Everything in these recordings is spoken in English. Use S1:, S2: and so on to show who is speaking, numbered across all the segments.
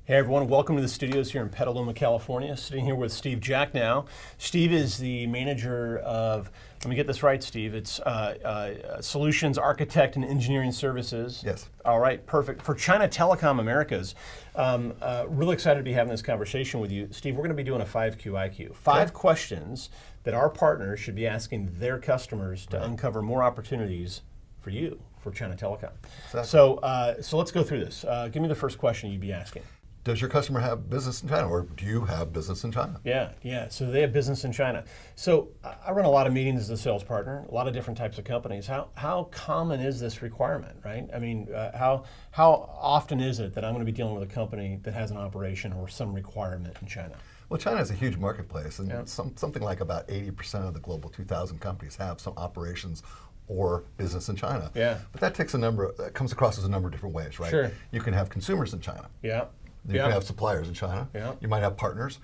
S1: Hey everyone, welcome to the studios here in Petaluma, California. Sitting here with Steve Jacknow. Steve is the manager of, let me get this right, Steve, it's Solutions Architect and Engineering Services.
S2: Yes.
S1: All right, perfect. For China Telecom Americas, really excited to be having this conversation with you. Steve, we're going to be doing a 5Q IQ. Five questions that our partners should be asking their customers to uncover more opportunities for you, for China Telecom.
S2: Exactly.
S1: So let's go through this. Give me the first question you'd be asking.
S2: Does your customer have business in China, or do you have business in China?
S1: Yeah. So they have business in China. So I run a lot of meetings as a sales partner, a lot of different types of companies. How common is this requirement, right? I mean, how often is it that I'm going to be dealing with a company that has an operation or some requirement in China?
S2: Well, China is a huge marketplace, and something like about 80% of the global 2,000 companies have some operations or business in China.
S1: Yeah.
S2: But that comes across as a number of different ways, right?
S1: Sure.
S2: You can have consumers in China.
S1: Yeah.
S2: You can have suppliers in China.
S1: Yeah.
S2: You might have partners.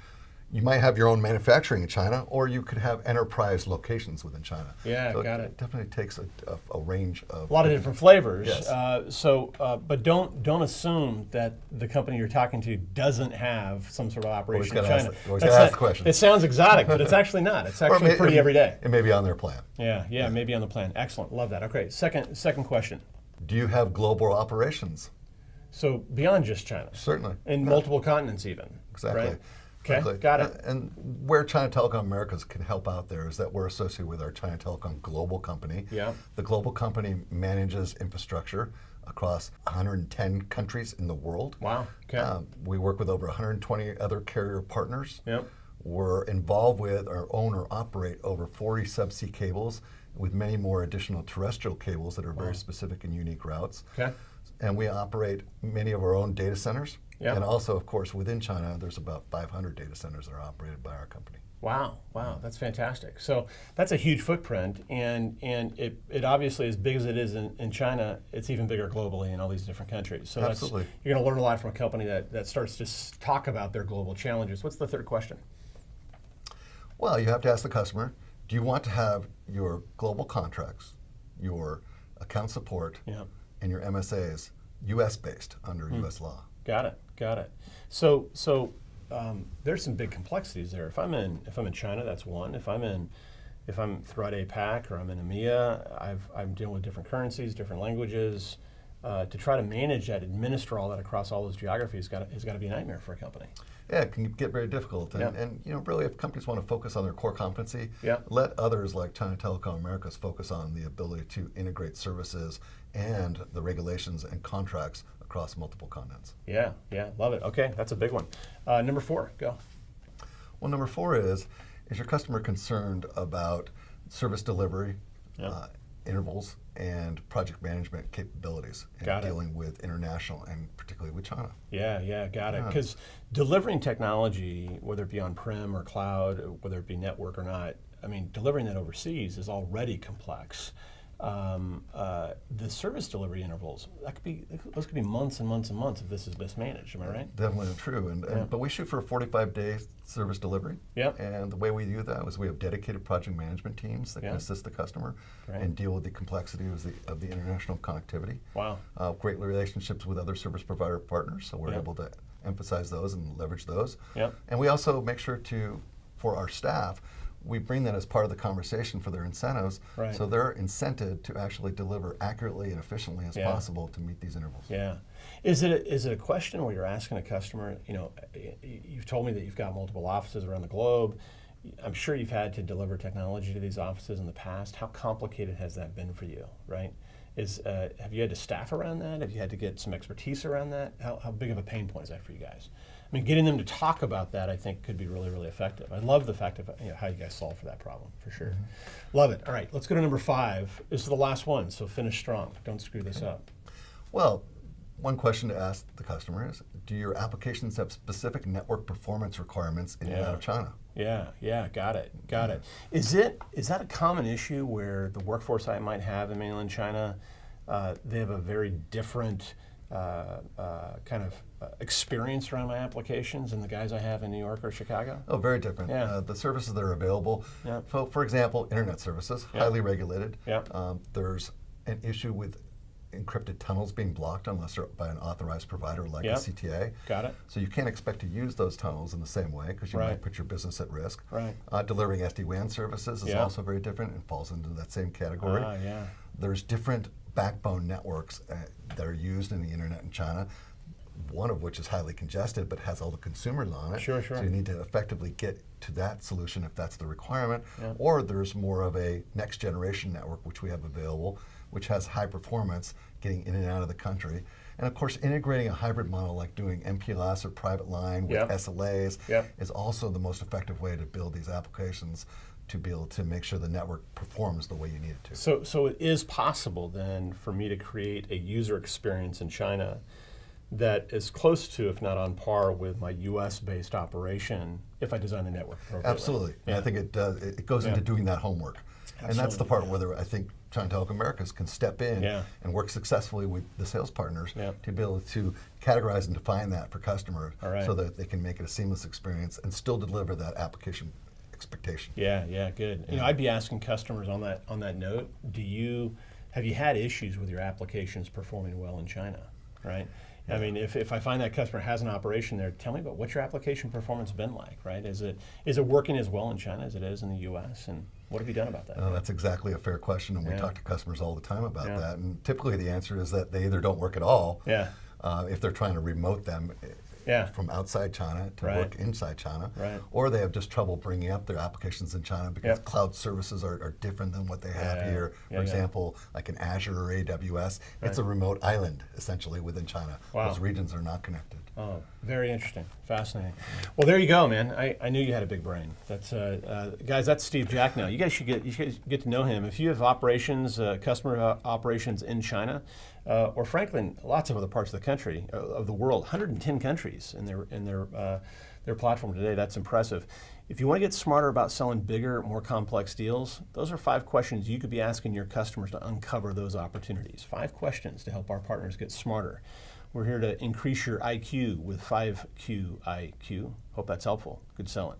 S2: You might have your own manufacturing in China, or you could have enterprise locations within China.
S1: Yeah,
S2: so
S1: got
S2: it definitely takes a range of
S1: a lot of different flavors.
S2: Yes.
S1: But don't assume that the company you're talking to doesn't have some sort of operation in China.
S2: Always got to ask the question.
S1: It sounds exotic, but it's actually not. It's actually pretty everyday.
S2: It may be on their plan.
S1: Yeah, maybe on the plan. Excellent, love that. Okay, second question.
S2: Do you have global operations?
S1: So beyond just China.
S2: Certainly.
S1: In multiple continents even.
S2: Exactly.
S1: Right? Okay,
S2: Exactly.
S1: got it.
S2: And where China Telecom Americas can help out there is that we're associated with our China Telecom Global Company.
S1: Yeah.
S2: The Global Company manages infrastructure across 110 countries in the world.
S1: Wow, okay.
S2: We work with over 120 other carrier partners.
S1: Yep.
S2: We're involved with or own or operate over 40 subsea cables with many more additional terrestrial cables that are very specific and unique routes.
S1: Okay.
S2: And we operate many of our own data centers.
S1: Yep.
S2: And also, of course, within China, there's about 500 data centers that are operated by our company.
S1: Wow, that's fantastic. So that's a huge footprint, and it obviously, as big as it is in China, it's even bigger globally in all these different countries. So
S2: Absolutely.
S1: You're going to learn a lot from a company that starts to talk about their global challenges. What's the third question?
S2: Well, you have to ask the customer, do you want to have your global contracts, your account support, and your MSAs US-based under US law?
S1: Got it. So there's some big complexities there. If I'm in China, that's one. If I'm throughout APAC or I'm in EMEA, I'm dealing with different currencies, different languages. To try to manage that, administer all that across all those geographies has got to be a nightmare for a company.
S2: Yeah, it can get very difficult. And really, if companies want to focus on their core competency, let others like China Telecom Americas focus on the ability to integrate services and the regulations and contracts across multiple continents.
S1: Yeah, love it. Okay, that's a big one. Number 4, go.
S2: Well, number 4 is your customer concerned about service delivery, intervals, and project management capabilities in dealing with international and particularly with China?
S1: Yeah, got it. Because delivering technology, whether it be on-prem or cloud, whether it be network or not, I mean, delivering that overseas is already complex. The service delivery intervals, those could be months and months and months if this is mismanaged. Am I right?
S2: Definitely true. But we shoot for a 45-day service delivery.
S1: Yep.
S2: And the way we do that is we have dedicated project management teams that can assist the customer and deal with the complexity of the international connectivity.
S1: Wow.
S2: Great relationships with other service provider partners, so we're able to emphasize those and leverage those.
S1: Yep.
S2: And we also make sure for our staff, we bring that as part of the conversation for their incentives, so they're incented to actually deliver accurately and efficiently as possible to meet these intervals.
S1: Yeah. Is it a question where you're asking a customer, you've told me that you've got multiple offices around the globe. I'm sure you've had to deliver technology to these offices in the past. How complicated has that been for you, right? Have you had to staff around that? Have you had to get some expertise around that? How big of a pain point is that for you guys? I mean, getting them to talk about that, I think, could be really, really effective. I love the fact of how you guys solve for that problem, for sure. Love it. All right, let's go to number 5. This is the last one, so finish strong. Don't screw this up.
S2: Well, one question to ask the customer is, do your applications have specific network performance requirements in and out of China?
S1: Yeah, got it. Is that a common issue where the workforce I might have in mainland China, they have a very different kind of experience around my applications than the guys I have in New York or Chicago?
S2: Oh, very different. The services that are available, for example, internet services, highly regulated. There's an issue with encrypted tunnels being blocked unless they're by an authorized provider like a CTA.
S1: Got it.
S2: So you can't expect to use those tunnels in the same way because you might put your business at risk.
S1: Right.
S2: Delivering SD-WAN services is also very different and falls into that same category. There's different backbone networks that are used in the internet in China, one of which is highly congested but has all the consumers on it.
S1: Sure.
S2: So you need to effectively get to that solution if that's the requirement. Or there's more of a next generation network which we have available, which has high performance getting in and out of the country. And of course, integrating a hybrid model like doing MPLS or private line with SLAs is also the most effective way to build these applications to be able to make sure the network performs the way you need it to.
S1: So it is possible then for me to create a user experience in China that is close to, if not on par with my US-based operation if I design the network appropriately.
S2: Absolutely. And I think it does. It goes into doing that homework. And that's the part where I think China Telecom Americas can step in and work successfully with the sales partners to be able to categorize and define that for customers so that they can make it a seamless experience and still deliver that application expectation.
S1: Good. You know, I'd be asking customers on that note, have you had issues with your applications performing well in China, right? I mean, if I find that customer has an operation there, tell me about what's your application performance been like, right? Is it working as well in China as it is in the US? And what have you done about that?
S2: That's exactly a fair question, and we talk to customers all the time about that. And typically the answer is that they either don't work at all, if they're trying to remote them from outside China to work inside China, or they have just trouble bringing up their applications in China because cloud services are different than what they have here. For example, like in Azure or AWS, it's a remote island essentially within China. Those regions are not connected.
S1: Oh, very interesting, fascinating. Well, there you go, man. I knew you had a big brain. That's guys. That's Steve Jacknow. You guys should get to know him. If you have operations, customer operations in China, or frankly, in lots of other parts of the country, of the world, 110 countries in their platform today. That's impressive. If you want to get smarter about selling bigger, more complex deals, those are 5 questions you could be asking your customers to uncover those opportunities. 5 questions to help our partners get smarter. We're here to increase your IQ with 5Q IQ. Hope that's helpful. Good selling.